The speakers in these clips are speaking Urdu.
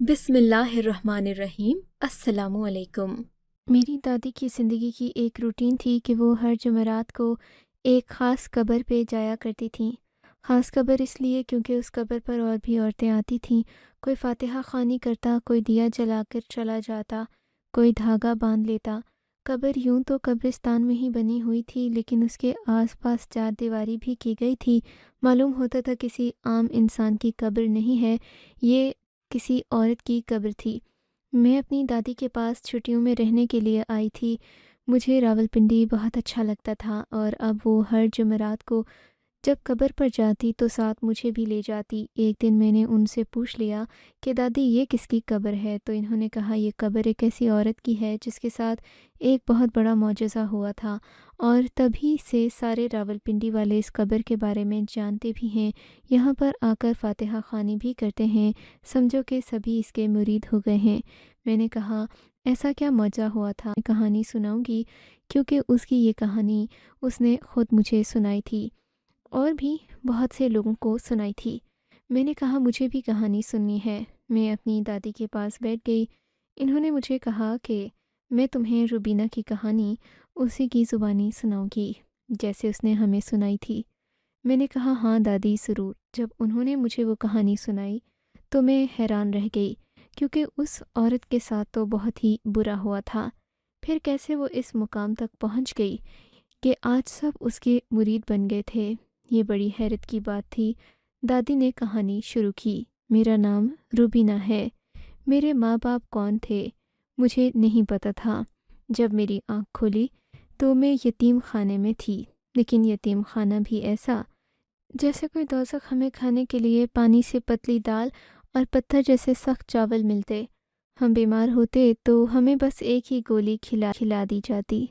بسم اللہ الرحمن الرحیم۔ السلام علیکم۔ میری دادی کی زندگی کی ایک روٹین تھی کہ وہ ہر جمعرات کو ایک خاص قبر پہ جایا کرتی تھیں۔ خاص قبر اس لیے کیونکہ اس قبر پر اور بھی عورتیں آتی تھیں۔ کوئی فاتحہ خوانی کرتا، کوئی دیا جلا کر چلا جاتا، کوئی دھاگا باندھ لیتا۔ قبر یوں تو قبرستان میں ہی بنی ہوئی تھی، لیکن اس کے آس پاس چار دیواری بھی کی گئی تھی۔ معلوم ہوتا تھا کسی عام انسان کی قبر نہیں ہے، یہ کسی عورت کی قبر تھی۔ میں اپنی دادی کے پاس چھٹیوں میں رہنے کے لیے آئی تھی۔ مجھے راولپنڈی بہت اچھا لگتا تھا اور اب وہ ہر جمعرات کو جب قبر پر جاتی تو ساتھ مجھے بھی لے جاتی۔ ایک دن میں نے ان سے پوچھ لیا کہ دادی یہ کس کی قبر ہے، تو انہوں نے کہا یہ قبر ایک ایسی عورت کی ہے جس کے ساتھ ایک بہت بڑا معجزہ ہوا تھا، اور تبھی سے سارے راولپنڈی والے اس قبر کے بارے میں جانتے بھی ہیں، یہاں پر آ کر فاتحہ خوانی بھی کرتے ہیں۔ سمجھو کہ سبھی اس کے مرید ہو گئے ہیں۔ میں نے کہا ایسا کیا معجزہ ہوا تھا؟ میں کہانی سناؤں گی، کیونکہ اس کی یہ کہانی اس نے خود مجھے سنائی تھی اور بھی بہت سے لوگوں کو سنائی تھی۔ میں نے کہا مجھے بھی کہانی سننی ہے۔ میں اپنی دادی کے پاس بیٹھ گئی۔ انہوں نے مجھے کہا کہ میں تمہیں روبینہ کی کہانی اسی کی زبانی سناؤں گی جیسے اس نے ہمیں سنائی تھی۔ میں نے کہا ہاں دادی ضرور۔ جب انہوں نے مجھے وہ کہانی سنائی تو میں حیران رہ گئی، کیونکہ اس عورت کے ساتھ تو بہت ہی برا ہوا تھا، پھر کیسے وہ اس مقام تک پہنچ گئی کہ آج سب اس کے مرید بن گئے تھے، یہ بڑی حیرت کی بات تھی۔ دادی نے کہانی شروع کی۔ میرا نام روبینہ ہے۔ میرے ماں باپ کون تھے مجھے نہیں پتہ تھا۔ جب میری آنکھ کھولی تو میں یتیم خانے میں تھی، لیکن یتیم خانہ بھی ایسا جیسے کوئی دوزخ۔ ہمیں کھانے کے لیے پانی سے پتلی دال اور پتھر جیسے سخت چاول ملتے۔ ہم بیمار ہوتے تو ہمیں بس ایک ہی گولی کھلا دی جاتی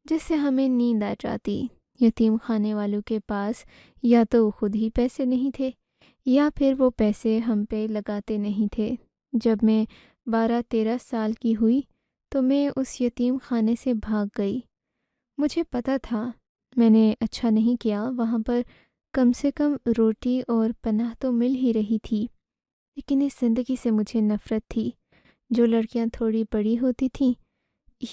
جس سے ہمیں نیند آ جاتی۔ یتیم خانے والوں کے پاس یا تو خود ہی پیسے نہیں تھے یا پھر وہ پیسے ہم پہ لگاتے نہیں تھے۔ جب میں 12-13 سال کی ہوئی تو میں اس یتیم خانے سے بھاگ گئی۔ مجھے پتہ تھا میں نے اچھا نہیں کیا، وہاں پر کم سے کم روٹی اور پناہ تو مل ہی رہی تھی، لیکن اس زندگی سے مجھے نفرت تھی۔ جو لڑکیاں تھوڑی بڑی ہوتی تھیں،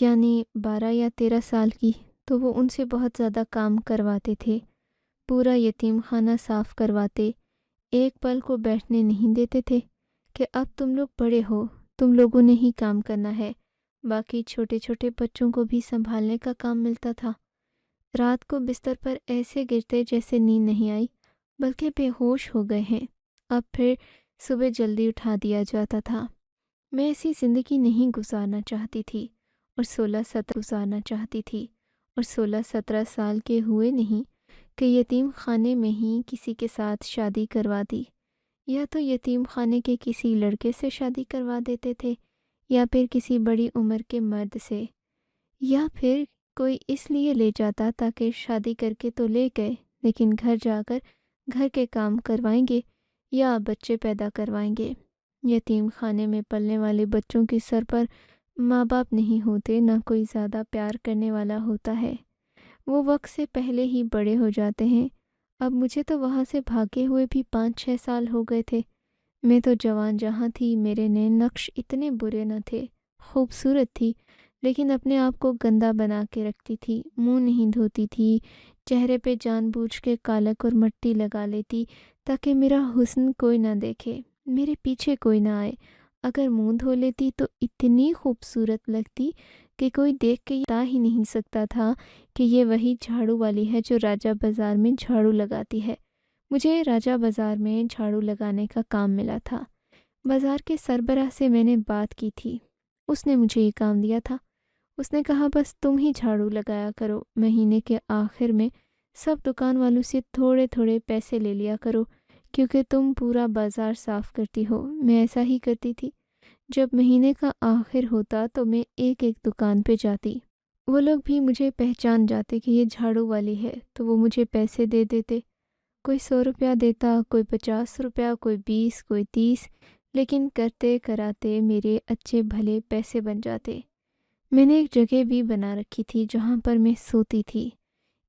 یعنی 12 یا 13 سال کی، تو وہ ان سے بہت زیادہ کام کرواتے تھے، پورا یتیم خانہ صاف کرواتے، ایک پل کو بیٹھنے نہیں دیتے تھے کہ اب تم لوگ بڑے ہو، تم لوگوں نے ہی کام کرنا ہے۔ باقی چھوٹے چھوٹے بچوں کو بھی سنبھالنے کا کام ملتا تھا۔ رات کو بستر پر ایسے گرتے جیسے نیند نہیں آئی، بلکہ بے ہوش ہو گئے ہیں۔ اب پھر صبح جلدی اٹھا دیا جاتا تھا۔ میں ایسی زندگی نہیں گزارنا چاہتی تھی، اور 16-17 گزارنا چاہتی تھی، اور 16-17 سال کے ہوئے نہیں کہ یتیم خانے میں ہی کسی کے ساتھ شادی کروا دی، یا تو یتیم خانے کے کسی لڑکے سے شادی کروا دیتے تھے، یا پھر کسی بڑی عمر کے مرد سے، یا پھر کوئی اس لیے لے جاتا تاکہ شادی کر کے تو لے گئے، لیکن گھر جا کر گھر کے کام کروائیں گے یا بچے پیدا کروائیں گے۔ یتیم خانے میں پلنے والے بچوں کے سر پر ماں باپ نہیں ہوتے، نہ کوئی زیادہ پیار کرنے والا ہوتا ہے، وہ وقت سے پہلے ہی بڑے ہو جاتے ہیں۔ اب مجھے تو وہاں سے بھاگے ہوئے بھی 5-6 سال ہو گئے تھے۔ میں تو جوان جہاں تھی، میرے نئے نقش اتنے برے نہ تھے، خوبصورت تھی، لیکن اپنے آپ کو گندا بنا کے رکھتی تھی، منہ نہیں دھوتی تھی، چہرے پہ جان بوجھ کے کالک اور مٹی لگا لیتی تاکہ میرا حسن کوئی نہ دیکھے، میرے پیچھے کوئی نہ آئے۔ اگر منہ دھو لیتی تو اتنی خوبصورت لگتی کہ کوئی دیکھ کے بتا ہی نہیں سکتا تھا کہ یہ وہی جھاڑو والی ہے جو راجہ بازار میں جھاڑو لگاتی ہے۔ مجھے راجہ بازار میں جھاڑو لگانے کا کام ملا تھا۔ بازار کے سربراہ سے میں نے بات کی تھی، اس نے مجھے یہ کام دیا تھا۔ اس نے کہا بس تم ہی جھاڑو لگایا کرو، مہینے کے آخر میں سب دکان والوں سے تھوڑے تھوڑے پیسے لے لیا کرو، کیونکہ تم پورا بازار صاف کرتی ہو۔ میں ایسا ہی کرتی تھی۔ جب مہینے کا آخر ہوتا تو میں ایک ایک دکان پہ جاتی، وہ لوگ بھی مجھے پہچان جاتے کہ یہ جھاڑو والی ہے، تو وہ مجھے پیسے دے دیتے۔ کوئی 100 روپیہ دیتا، کوئی 50 روپیہ، کوئی 20، کوئی 30، لیکن کرتے کراتے میرے اچھے بھلے پیسے بن جاتے۔ میں نے ایک جگہ بھی بنا رکھی تھی جہاں پر میں سوتی تھی۔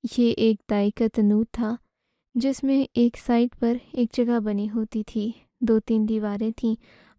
یہ ایک دائی کا تنور تھا جس میں ایک سائڈ پر ایک جگہ بنی ہوتی تھی، 2-3 دیواریں تھیں،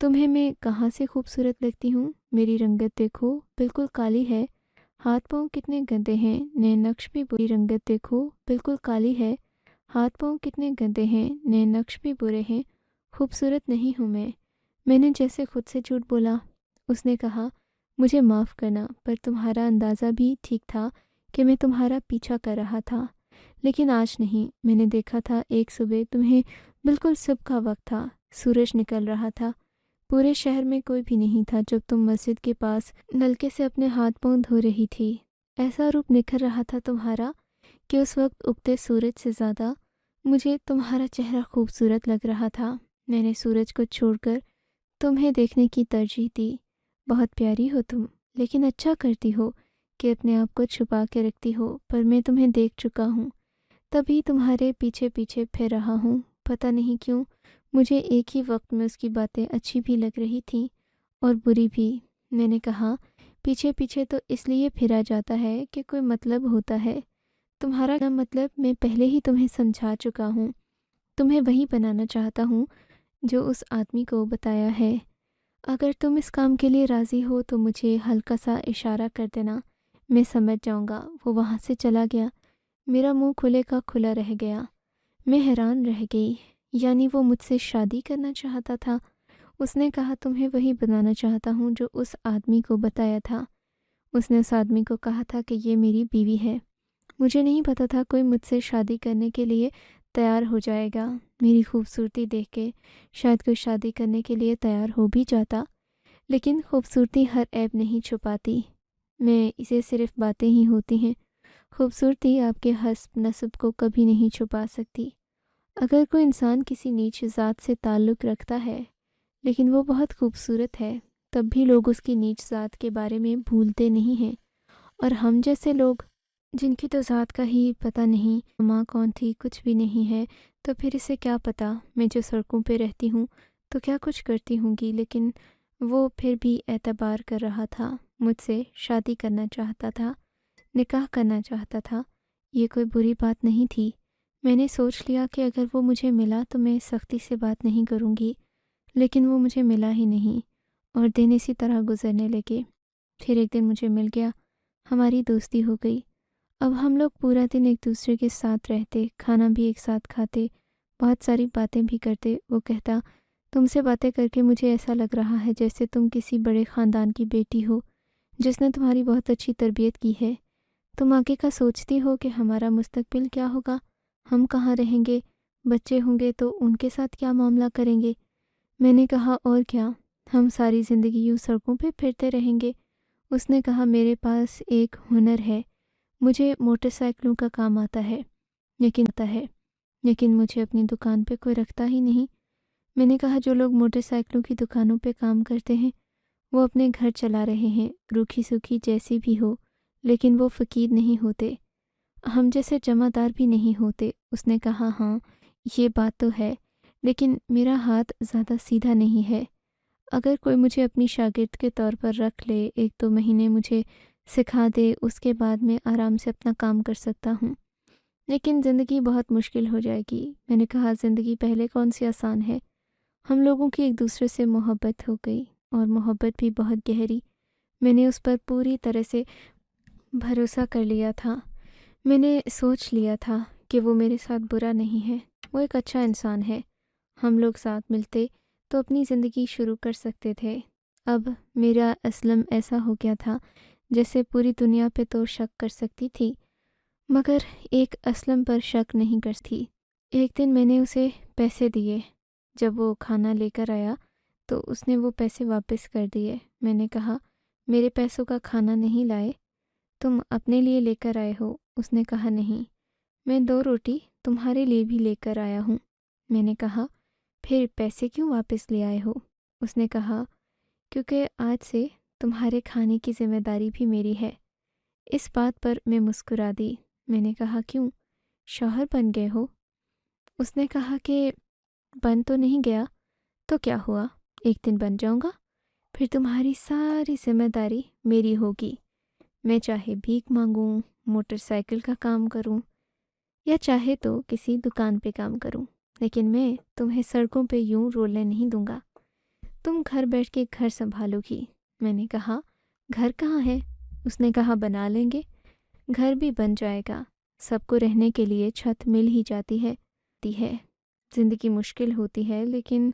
تمہیں میں کہاں سے خوبصورت لگتی ہوں؟ میری رنگت دیکھو، بالکل کالی ہے۔ ہاتھ پاؤں کتنے گندے ہیں، نئے نقش بھی بری رنگت دیکھو، بالکل کالی ہے۔ ہاتھ پاؤں کتنے گندے ہیں، نئے نقش بھی برے ہیں۔ خوبصورت نہیں ہوں میں نے جیسے خود سے جھوٹ بولا۔ اس نے کہا، مجھے معاف کرنا، پر تمہارا اندازہ بھی ٹھیک تھا کہ میں تمہارا پیچھا کر رہا تھا، لیکن آج نہیں۔ میں نے دیکھا تھا ایک صبح تمہیں، بالکل صبح کا وقت تھا، سورج نکل رہا تھا، پورے شہر میں کوئی بھی نہیں تھا جب تم مسجد کے پاس نلکے سے اپنے ہاتھ پاؤں دھو رہی تھی۔ ایسا روپ نکھر رہا تھا تمہارا کہ اس وقت اگتے سورج سے زیادہ مجھے تمہارا چہرہ خوبصورت لگ رہا تھا۔ میں نے سورج کو چھوڑ کر تمہیں دیکھنے کی ترجیح دی۔ بہت پیاری ہو تم، لیکن اچھا کرتی ہو کہ اپنے آپ کو چھپا کے رکھتی ہو، پر میں تمہیں دیکھ چکا ہوں، تبھی تمہارے پیچھے پیچھے پھر رہا ہوں۔ پتہ نہیں کیوں مجھے ایک ہی وقت میں اس کی باتیں اچھی بھی لگ رہی تھیں اور بری بھی۔ میں نے کہا، پیچھے پیچھے تو اس لیے پھرا جاتا ہے کہ کوئی مطلب ہوتا ہے۔ تمہارا نہ مطلب میں پہلے ہی تمہیں سمجھا چکا ہوں۔ تمہیں وہی بنانا چاہتا ہوں جو اس آدمی کو بتایا ہے۔ اگر تم اس کام کے لیے راضی ہو تو مجھے ہلکا سا اشارہ کر دینا، میں سمجھ جاؤں گا۔ وہ وہاں سے چلا گیا۔ میرا منہ کھلے کا کھلا رہ گیا۔ میں حیران رہ گئی، یعنی وہ مجھ سے شادی کرنا چاہتا تھا؟ اس نے کہا، تمہیں وہی بنانا چاہتا ہوں جو اس آدمی کو بتایا تھا۔ اس نے اس آدمی کو کہا تھا کہ یہ میری بیوی ہے۔ مجھے نہیں پتا تھا کوئی مجھ سے شادی کرنے کے لیے تیار ہو جائے گا۔ میری خوبصورتی دیکھ کے شاید کوئی شادی کرنے کے لیے تیار ہو بھی جاتا، لیکن خوبصورتی ہر عیب نہیں چھپاتی۔ میں اسے صرف باتیں ہی ہوتی ہیں۔ خوبصورتی آپ کے حسب نسب کو کبھی نہیں چھپا سکتی۔ اگر کوئی انسان کسی نیچ ذات سے تعلق رکھتا ہے لیکن وہ بہت خوبصورت ہے، تب بھی لوگ اس کی نیچ ذات کے بارے میں بھولتے نہیں ہیں، اور ہم جیسے لوگ جن کی تو ذات کا ہی پتہ نہیں، ماں کون تھی کچھ بھی نہیں ہے، تو پھر اسے کیا پتہ میں جو سڑکوں پہ رہتی ہوں تو کیا کچھ کرتی ہوں گی۔ لیکن وہ پھر بھی اعتبار کر رہا تھا، مجھ سے شادی کرنا چاہتا تھا، نکاح کرنا چاہتا تھا۔ یہ کوئی بری بات نہیں تھی۔ میں نے سوچ لیا کہ اگر وہ مجھے ملا تو میں سختی سے بات نہیں کروں گی، لیکن وہ مجھے ملا ہی نہیں، اور دن اسی طرح گزرنے لگے۔ پھر ایک دن مجھے مل گیا، ہماری دوستی ہو گئی۔ اب ہم لوگ پورا دن ایک دوسرے کے ساتھ رہتے، کھانا بھی ایک ساتھ کھاتے، بہت ساری باتیں بھی کرتے۔ وہ کہتا، تم سے باتیں کر کے مجھے ایسا لگ رہا ہے جیسے تم کسی بڑے خاندان کی بیٹی ہو جس نے تمہاری بہت اچھی تربیت کی ہے۔ تم آگے کا سوچتی ہو کہ ہمارا مستقبل کیا ہوگا، ہم کہاں رہیں گے، بچے ہوں گے تو ان کے ساتھ کیا معاملہ کریں گے۔ میں نے کہا، اور کیا، ہم ساری زندگی یوں سڑکوں پہ پھرتے رہیں گے۔ اس نے کہا، میرے پاس ایک ہنر ہے، مجھے موٹر سائیکلوں کا کام آتا ہے، لیکن مجھے اپنی دکان پہ کوئی رکھتا ہی نہیں۔ میں نے کہا، جو لوگ موٹر سائیکلوں کی دکانوں پہ کام کرتے ہیں وہ اپنے گھر چلا رہے ہیں، روکھی سوکھی جیسی بھی ہو، لیکن وہ فقیر نہیں ہوتے، ہم جیسے جمع دار بھی نہیں ہوتے۔ اس نے کہا، ہاں یہ بات تو ہے، لیکن میرا ہاتھ زیادہ سیدھا نہیں ہے۔ اگر کوئی مجھے اپنی شاگرد کے طور پر رکھ لے، 1-2 مہینے مجھے سکھا دے، اس کے بعد میں آرام سے اپنا کام کر سکتا ہوں، لیکن زندگی بہت مشکل ہو جائے گی۔ میں نے کہا، زندگی پہلے کون سی آسان ہے۔ ہم لوگوں کی ایک دوسرے سے محبت ہو گئی، اور محبت بھی بہت گہری۔ میں نے اس پر پوری طرح سے بھروسہ کر لیا تھا۔ میں نے سوچ لیا تھا کہ وہ میرے ساتھ برا نہیں ہے، وہ ایک اچھا انسان ہے۔ ہم لوگ ساتھ ملتے تو اپنی زندگی شروع کر سکتے تھے۔ اب میرا اسلم ایسا ہو گیا تھا جیسے پوری دنیا پہ تو شک کر سکتی تھی، مگر ایک اسلم پر شک نہیں کر سکتی۔ ایک دن میں نے اسے پیسے دیے۔ جب وہ کھانا لے کر آیا تو اس نے وہ پیسے واپس کر دیے۔ میں نے کہا، میرے پیسوں کا کھانا نہیں لائے، تم اپنے لیے لے کر آئے ہو؟ اس نے کہا، نہیں، میں 2 روٹی تمہارے لیے بھی لے کر آیا ہوں۔ میں نے کہا، پھر پیسے کیوں واپس لے آئے ہو؟ اس نے کہا، کیونکہ آج سے تمہارے کھانے کی ذمہ داری بھی میری ہے۔ اس بات پر میں مسکرا دی۔ میں نے کہا، کیوں، شوہر بن گئے ہو؟ اس نے کہا کہ بن تو نہیں گیا، تو کیا ہوا، ایک دن بن جاؤں گا، پھر تمہاری ساری ذمہ داری میری ہوگی۔ میں چاہے بھیک مانگوں، موٹر سائیکل کا کام کروں، یا چاہے تو کسی دکان پہ کام کروں، لیکن میں تمہیں سڑکوں پہ یوں رولنے نہیں دوں گا۔ تم گھر بیٹھ کے گھر سنبھالو گی۔ میں نے کہا گھر کہاں ہے؟ اس نے کہا بنا لیں گے، گھر بھی بن جائے گا، سب کو رہنے کے لیے چھت مل ہی جاتی ہے۔ زندگی مشکل ہوتی ہے لیکن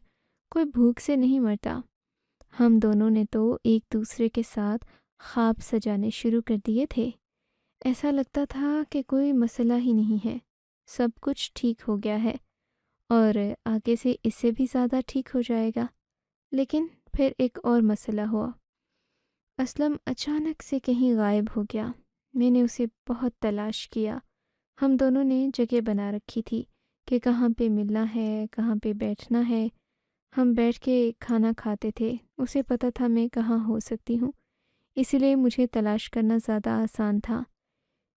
کوئی بھوک سے نہیں مرتا۔ ہم دونوں نے تو ایک دوسرے کے ساتھ خواب سجانے شروع کر دیے تھے۔ ایسا لگتا تھا کہ کوئی مسئلہ ہی نہیں ہے، سب کچھ ٹھیک ہو گیا ہے اور آگے سے اس سے بھی زیادہ ٹھیک ہو جائے گا۔ لیکن پھر ایک اور مسئلہ ہوا۔ اسلم اچانک سے کہیں غائب ہو گیا۔ میں نے اسے بہت تلاش کیا۔ ہم دونوں نے جگہ بنا رکھی تھی کہ کہاں پہ ملنا ہے، کہاں پہ بیٹھنا ہے۔ ہم بیٹھ کے کھانا کھاتے تھے۔ اسے پتہ تھا میں کہاں ہو سکتی ہوں، اسی لیے مجھے تلاش کرنا زیادہ آسان تھا۔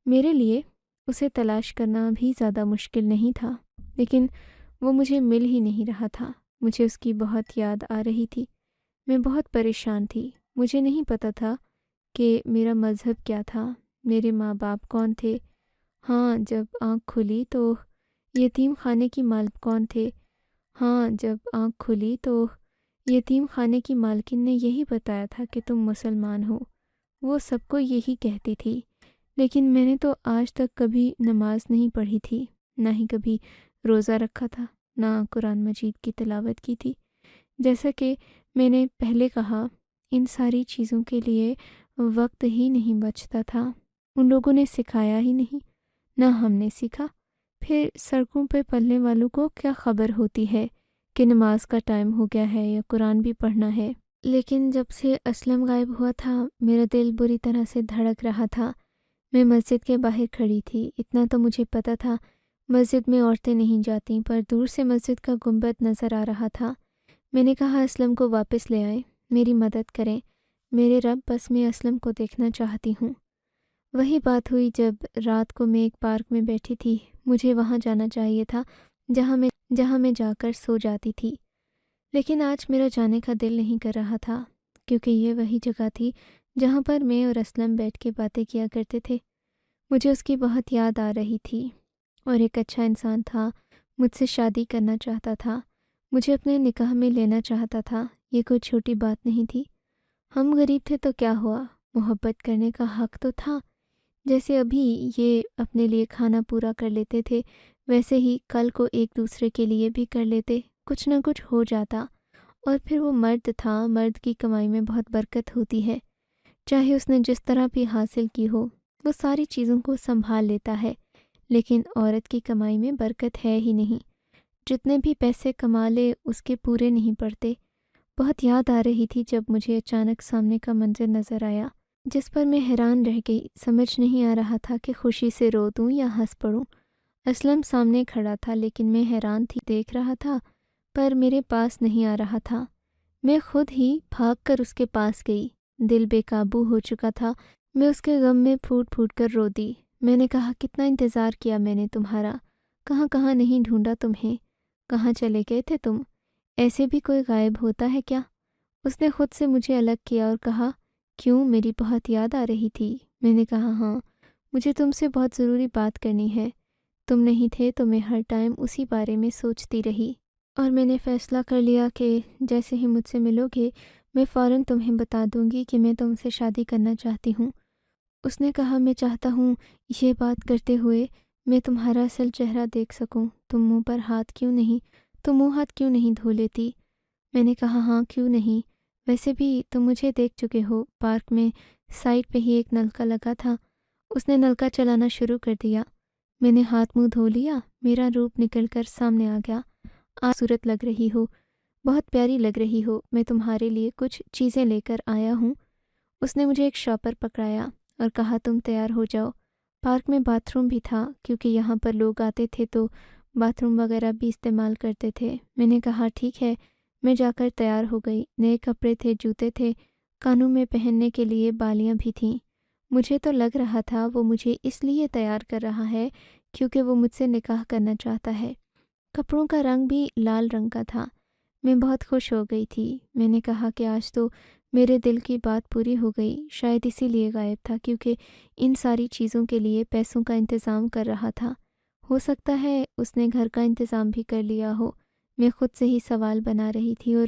میرے لیے اسے تلاش کرنا بھی زیادہ مشکل نہیں تھا، لیکن وہ مجھے مل ہی نہیں رہا تھا۔ مجھے اس کی بہت یاد آ رہی تھی۔ میں بہت پریشان تھی۔ مجھے نہیں پتہ تھا کہ میرا مذہب کیا تھا، میرے ماں باپ کون تھے۔ ہاں، جب آنکھ کھلی تو یتیم خانے کی مالک کون تھے؟ ہاں، جب آنکھ کھلی تو یتیم خانے کی مالکن نے یہی بتایا تھا کہ تم مسلمان ہو۔ وہ سب کو یہی کہتی تھی، لیکن میں نے تو آج تک کبھی نماز نہیں پڑھی تھی، نہ ہی کبھی روزہ رکھا تھا، نہ قرآن مجید کی تلاوت کی تھی۔ جیسا کہ میں نے پہلے کہا، ان ساری چیزوں کے لیے وقت ہی نہیں بچتا تھا۔ ان لوگوں نے سکھایا ہی نہیں، نہ ہم نے سیکھا۔ پھر سڑکوں پہ پلنے والوں کو کیا خبر ہوتی ہے کہ نماز کا ٹائم ہو گیا ہے یا قرآن بھی پڑھنا ہے؟ لیکن جب سے اسلم غائب ہوا تھا، میرا دل بری طرح سے دھڑک رہا تھا۔ میں مسجد کے باہر کھڑی تھی۔ اتنا تو مجھے پتہ تھا مسجد میں عورتیں نہیں جاتیں، پر دور سے مسجد کا گنبد نظر آ رہا تھا۔ میں نے کہا اسلم کو واپس لے آئیں، میری مدد کریں، میرے رب، بس میں اسلم کو دیکھنا چاہتی ہوں۔ وہی بات ہوئی جب رات کو میں ایک پارک میں بیٹھی تھی۔ مجھے وہاں جانا چاہیے تھا جہاں میں جا کر سو جاتی تھی، لیکن آج میرا جانے کا دل نہیں کر رہا تھا، کیونکہ یہ وہی جگہ تھی جہاں پر میں اور اسلم بیٹھ کے باتیں کیا کرتے تھے۔ مجھے اس کی بہت یاد آ رہی تھی، اور ایک اچھا انسان تھا، مجھ سے شادی کرنا چاہتا تھا، مجھے اپنے نکاح میں لینا چاہتا تھا۔ یہ کوئی چھوٹی بات نہیں تھی۔ ہم غریب تھے تو کیا ہوا، محبت کرنے کا حق تو تھا۔ جیسے ابھی یہ اپنے لیے کھانا پورا کر لیتے تھے، ویسے ہی کل کو ایک دوسرے کے لیے بھی کر لیتے، کچھ نہ کچھ ہو جاتا۔ اور پھر وہ مرد تھا، مرد کی کمائی میں بہت برکت ہوتی ہے، چاہے اس نے جس طرح بھی حاصل کی ہو، وہ ساری چیزوں کو سنبھال لیتا ہے۔ لیکن عورت کی کمائی میں برکت ہے ہی نہیں، جتنے بھی پیسے کما لے اس کے پورے نہیں پڑتے۔ بہت یاد آ رہی تھی جب مجھے اچانک سامنے کا منظر نظر آیا، جس پر میں حیران رہ گئی۔ سمجھ نہیں آ رہا تھا کہ خوشی سے رو دوں یا ہنس پڑوں۔ اسلم سامنے کھڑا تھا، لیکن میں حیران تھی، دیکھ رہا تھا پر میرے پاس نہیں آ رہا تھا۔ میں خود ہی بھاگ کر اس کے پاس گئی۔ دل بے قابو ہو چکا تھا۔ میں اس کے غم میں پھوٹ پھوٹ کر رو دی۔ میں نے کہا کتنا انتظار کیا میں نے تمہارا، کہاں کہاں نہیں ڈھونڈا تمہیں، کہاں چلے گئے تھے تم؟ ایسے بھی کوئی غائب ہوتا ہے کیا؟ اس نے خود سے مجھے الگ کیا اور کہا کیوں، میری بہت یاد آ رہی تھی؟ میں نے کہا ہاں، مجھے تم سے بہت ضروری بات کرنی ہے۔ تم نہیں تھے تو میں ہر ٹائم اسی بارے میں سوچتی رہی، اور میں نے فیصلہ کر لیا کہ جیسے ہی مجھ سے ملو گے میں فوراً تمہیں بتا دوں گی کہ میں تم سے شادی کرنا چاہتی ہوں۔ اس نے کہا میں چاہتا ہوں یہ بات کرتے ہوئے میں تمہارا اصل چہرہ دیکھ سکوں۔ تم منہ ہاتھ کیوں نہیں دھو لیتی؟ میں نے کہا ہاں کیوں نہیں، ویسے بھی تم مجھے دیکھ چکے ہو، پارک میں سائڈ پہ ہی ایک نلکا لگا تھا۔ اس نے نلکا چلانا شروع کر دیا۔ میں نے ہاتھ منہ دھو لیا، میرا روپ نکل کر سامنے آ گیا۔ خوبصورت لگ رہی ہو، بہت پیاری لگ رہی ہو، میں تمہارے لیے کچھ چیزیں لے کر آیا ہوں۔ اس نے مجھے ایک شاپر پکڑایا اور کہا تم تیار ہو جاؤ۔ پارک میں باتھ روم بھی تھا، کیونکہ یہاں پر لوگ آتے تھے تو باتھ روم وغیرہ بھی استعمال کرتے تھے۔ میں نے کہا ٹھیک ہے، میں جا کر تیار ہو گئی۔ نئے کپڑے تھے، جوتے تھے، کانوں میں پہننے کے لیے بالیاں بھی تھیں۔ مجھے تو لگ رہا تھا وہ مجھے اس لیے تیار کر رہا ہے کیونکہ وہ مجھ سے نکاح کرنا چاہتا ہے۔ کپڑوں کا رنگ بھی لال رنگ کا تھا۔ میں بہت خوش ہو گئی تھی۔ میں نے کہا کہ آج تو میرے دل کی بات پوری ہو گئی، شاید اسی لیے غائب تھا کیونکہ ان ساری چیزوں کے لیے پیسوں کا انتظام کر رہا تھا۔ ہو سکتا ہے اس نے گھر کا انتظام بھی کر لیا ہو۔ میں خود سے ہی سوال بنا رہی تھی اور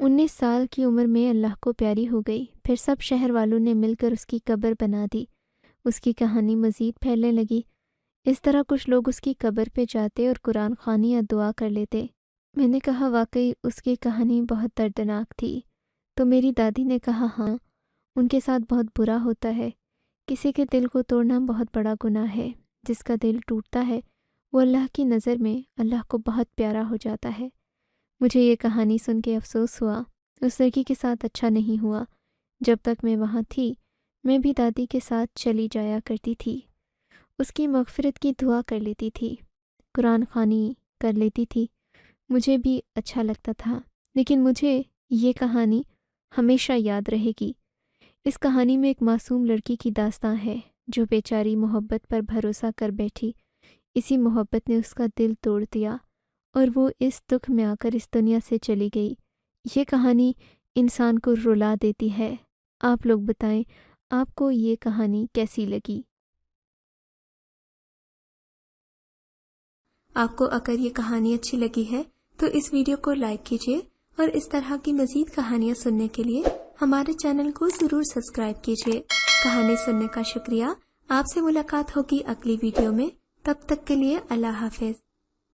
19 سال کی عمر میں اللہ کو پیاری ہو گئی۔ پھر سب شہر والوں نے مل کر اس کی قبر بنا دی۔ اس کی کہانی مزید پھیلنے لگی۔ اس طرح کچھ لوگ اس کی قبر پہ جاتے اور قرآن خوانی یا دعا کر لیتے۔ میں نے کہا واقعی اس کی کہانی بہت دردناک تھی۔ تو میری دادی نے کہا ہاں، ان کے ساتھ بہت برا ہوتا ہے۔ کسی کے دل کو توڑنا بہت بڑا گناہ ہے۔ جس کا دل ٹوٹتا ہے وہ اللہ کی نظر میں اللہ کو بہت پیارا ہو جاتا ہے۔ مجھے یہ کہانی سن کے افسوس ہوا۔ اس لڑکی کے ساتھ اچھا نہیں ہوا۔ جب تک میں وہاں تھی میں بھی دادی کے ساتھ چلی جایا کرتی تھی۔ اس کی مغفرت کی دعا کر لیتی تھی، قرآن خوانی کر لیتی تھی۔ مجھے بھی اچھا لگتا تھا، لیکن مجھے یہ کہانی ہمیشہ یاد رہے گی۔ اس کہانی میں ایک معصوم لڑکی کی داستان ہے جو بیچاری محبت پر بھروسہ کر بیٹھی۔ اسی محبت نے اس کا دل توڑ دیا اور وہ اس دکھ میں آ کر اس دنیا سے چلی گئی۔ یہ کہانی انسان کو رلا دیتی ہے۔ آپ لوگ بتائیں آپ کو یہ کہانی کیسی لگی؟ آپ کو اگر یہ کہانی اچھی لگی ہے تو اس ویڈیو کو لائک کیجیے اور اس طرح کی مزید کہانیاں سننے کے لیے ہمارے چینل کو ضرور سبسکرائب کیجیے۔ کہانی سننے کا شکریہ۔ آپ سے ملاقات ہوگی اگلی ویڈیو میں۔ تب تک کے لیے اللہ حافظ۔